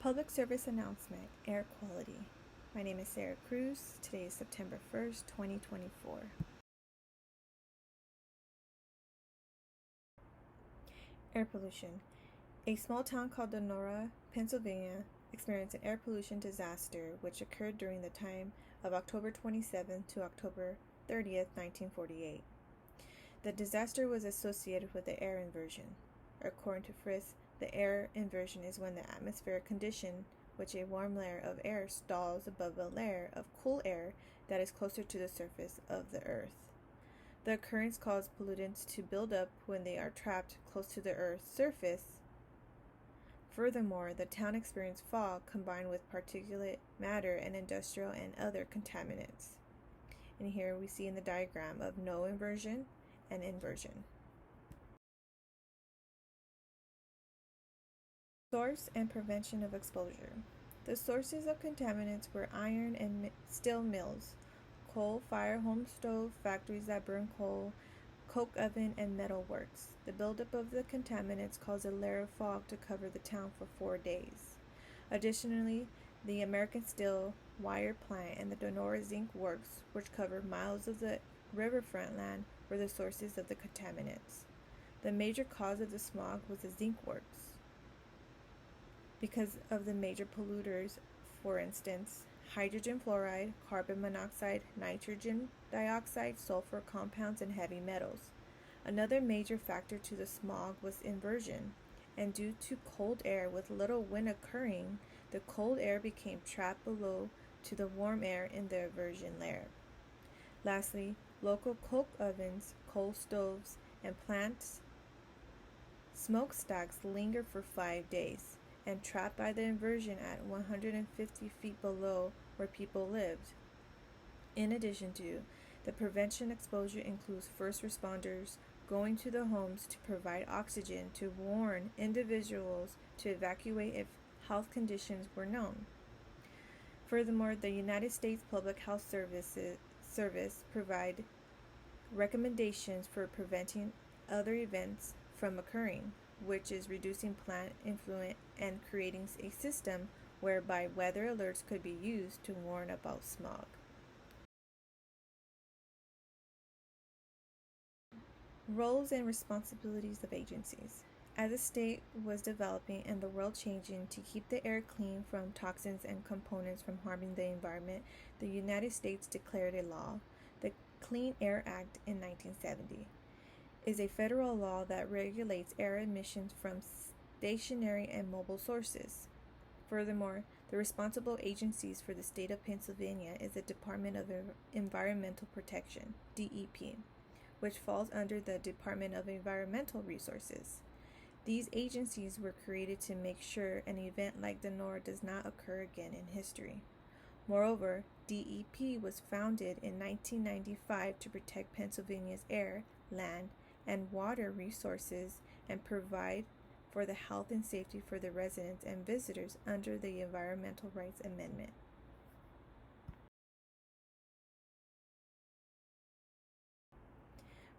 Public service announcement, air quality. My name is Sarah Cruz. Today is September 1st, 2024. Air pollution. A small town called Donora, Pennsylvania, experienced an air pollution disaster which occurred during the time of October 27th to October 30th, 1948. The disaster was associated with the air inversion. According to Frisk, the air inversion is when the atmospheric condition, which a warm layer of air stalls above a layer of cool air that is closer to the surface of the earth. The occurrence causes pollutants to build up when they are trapped close to the earth's surface. Furthermore, the town experienced fog combined with particulate matter and industrial and other contaminants. And here we see in the diagram of no inversion and inversion. Source and prevention of exposure. The sources of contaminants were iron and steel mills, coal-fired home stove, factories that burn coal, coke oven, and metal works. The buildup of the contaminants caused a layer of fog to cover the town for 4 days. Additionally, the American Steel wire plant and the Donora Zinc Works, which covered miles of the riverfront land, were the sources of the contaminants. The major cause of the smog was the zinc works. Because of the major polluters, for instance, hydrogen fluoride, carbon monoxide, nitrogen dioxide, sulfur compounds, and heavy metals. Another major factor to the smog was inversion, and due to cold air with little wind occurring, the cold air became trapped below to the warm air in the inversion layer. Lastly, local coke ovens, coal stoves, and plants smokestacks linger for 5 days and trapped by the inversion at 150 feet below where people lived. In addition to, the prevention exposure includes first responders going to the homes to provide oxygen to warn individuals to evacuate if health conditions were known. Furthermore, the United States Public Health Service provide recommendations for preventing other events from occurring, which is reducing plant influence and creating a system whereby weather alerts could be used to warn about smog. Roles and responsibilities of agencies. As the state was developing and the world changing to keep the air clean from toxins and components from harming the environment, the United States declared a law, the Clean Air Act in 1970. Is a federal law that regulates air emissions from stationary and mobile sources. Furthermore, the responsible agencies for the state of Pennsylvania is the Department of Environmental Protection, DEP, which falls under the Department of Environmental Resources. These agencies were created to make sure an event like Donora does not occur again in history. Moreover, DEP was founded in 1995 to protect Pennsylvania's air, land, and water resources and provide for the health and safety for the residents and visitors under the Environmental Rights Amendment.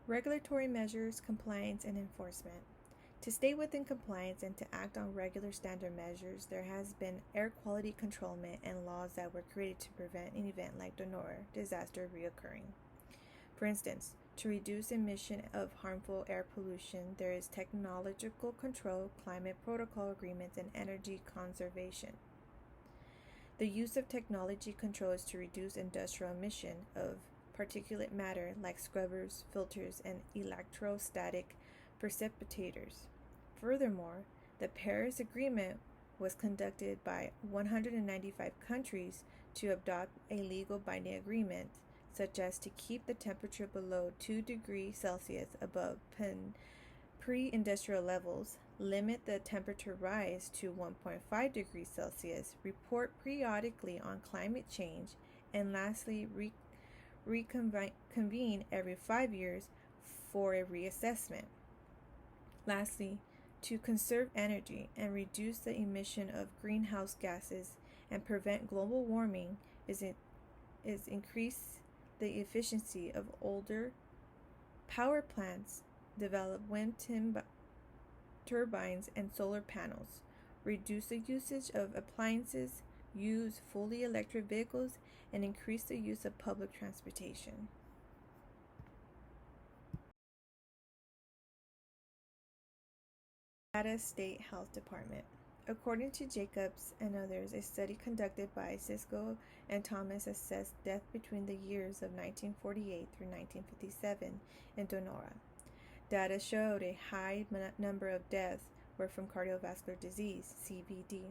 Regulatory measures, compliance, and enforcement. To stay within compliance and to act on regular standard measures, there has been air quality controlment and laws that were created to prevent an event like Donora disaster reoccurring. For instance, to reduce emission of harmful air pollution, there is technological control, climate protocol agreements, and energy conservation. The use of technology control is to reduce industrial emission of particulate matter like scrubbers, filters, and electrostatic precipitators. Furthermore, the Paris Agreement was conducted by 195 countries to adopt a legal binding agreement such as to keep the temperature below 2 degrees Celsius above pre-industrial levels, limit the temperature rise to 1.5 degrees Celsius, report periodically on climate change, and lastly, reconvene every 5 years for a reassessment. Lastly, to conserve energy and reduce the emission of greenhouse gases and prevent global warming is increase the efficiency of older power plants, develop wind turbines and solar panels, reduce the usage of appliances, use fully electric vehicles, and increase the use of public transportation. Nevada State Health Department. According to Jacobs and others, a study conducted by Cisco and Thomas assessed death between the years of 1948 through 1957 in Donora. Data showed a high number of deaths were from cardiovascular disease, CVD,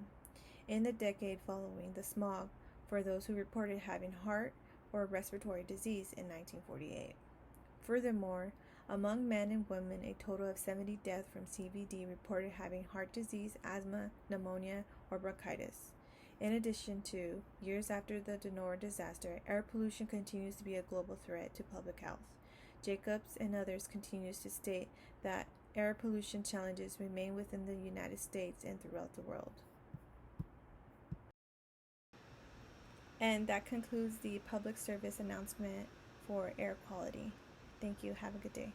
in the decade following the smog for those who reported having heart or respiratory disease in 1948. Furthermore, among men and women, a total of 70 deaths from CVD reported having heart disease, asthma, pneumonia, or bronchitis. In addition to, years after the Donora disaster, air pollution continues to be a global threat to public health. Jacobs and others continues to state that air pollution challenges remain within the United States and throughout the world. And that concludes the public service announcement for air quality. Thank you. Have a good day.